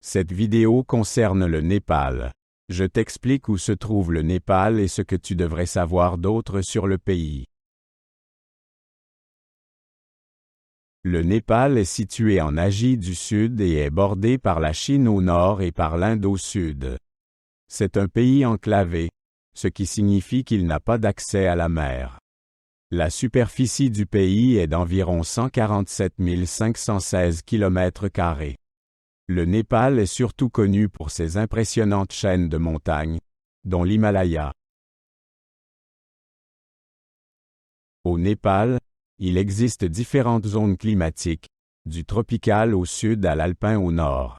Cette vidéo concerne le Népal. Je t'explique où se trouve le Népal et ce que tu devrais savoir d'autre sur le pays. Le Népal est situé en Asie du Sud et est bordé par la Chine au nord et par l'Inde au sud. C'est un pays enclavé, ce qui signifie qu'il n'a pas d'accès à la mer. La superficie du pays est d'environ 147 516 km². Le Népal est surtout connu pour ses impressionnantes chaînes de montagnes, dont l'Himalaya. Au Népal, il existe différentes zones climatiques, du tropical au sud à l'alpin au nord.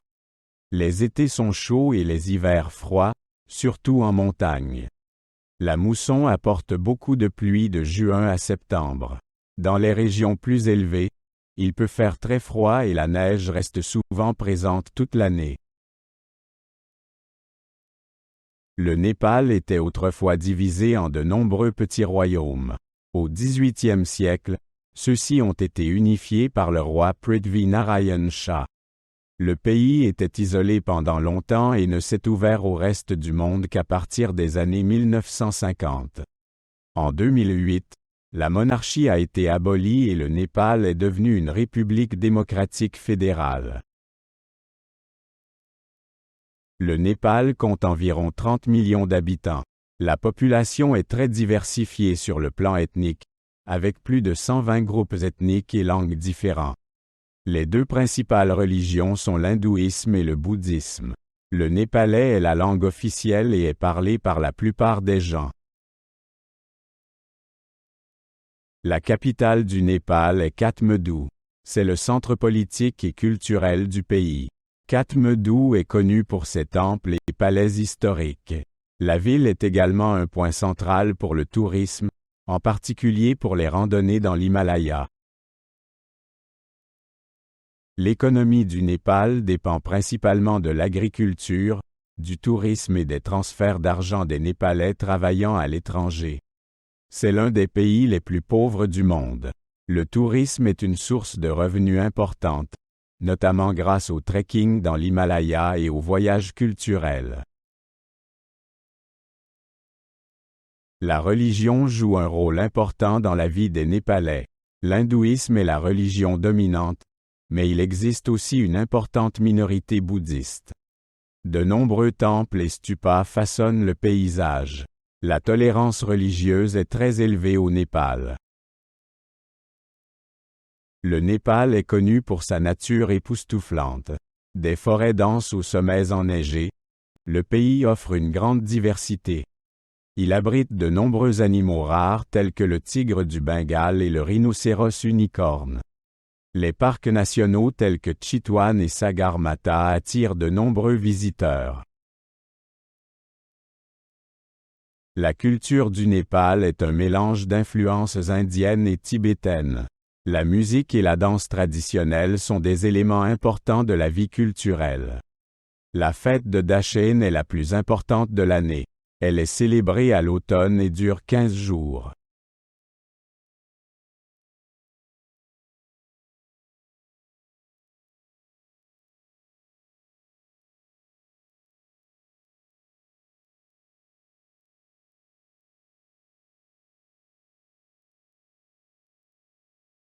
Les étés sont chauds et les hivers froids, surtout en montagne. La mousson apporte beaucoup de pluie de juin à septembre. Dans les régions plus élevées, il peut faire très froid et la neige reste souvent présente toute l'année. Le Népal était autrefois divisé en de nombreux petits royaumes. Au XVIIIe siècle, ceux-ci ont été unifiés par le roi Prithvi Narayan Shah. Le pays était isolé pendant longtemps et ne s'est ouvert au reste du monde qu'à partir des années 1950. En 2008, la monarchie a été abolie et le Népal est devenu une république démocratique fédérale. Le Népal compte environ 30 millions d'habitants. La population est très diversifiée sur le plan ethnique, avec plus de 120 groupes ethniques et langues différents. Les deux principales religions sont l'hindouisme et le bouddhisme. Le népalais est la langue officielle et est parlé par la plupart des gens. La capitale du Népal est Katmandou. C'est le centre politique et culturel du pays. Katmandou est connu pour ses temples et palais historiques. La ville est également un point central pour le tourisme, en particulier pour les randonnées dans l'Himalaya. L'économie du Népal dépend principalement de l'agriculture, du tourisme et des transferts d'argent des Népalais travaillant à l'étranger. C'est l'un des pays les plus pauvres du monde. Le tourisme est une source de revenus importante, notamment grâce au trekking dans l'Himalaya et aux voyages culturels. La religion joue un rôle important dans la vie des Népalais. L'hindouisme est la religion dominante, mais il existe aussi une importante minorité bouddhiste. De nombreux temples et stupas façonnent le paysage. La tolérance religieuse est très élevée au Népal. Le Népal est connu pour sa nature époustouflante. Des forêts denses aux sommets enneigés, le pays offre une grande diversité. Il abrite de nombreux animaux rares tels que le tigre du Bengale et le rhinocéros unicorne. Les parcs nationaux tels que Chitwan et Sagarmatha attirent de nombreux visiteurs. La culture du Népal est un mélange d'influences indiennes et tibétaines. La musique et la danse traditionnelle sont des éléments importants de la vie culturelle. La fête de Dashain est la plus importante de l'année. Elle est célébrée à l'automne et dure 15 jours.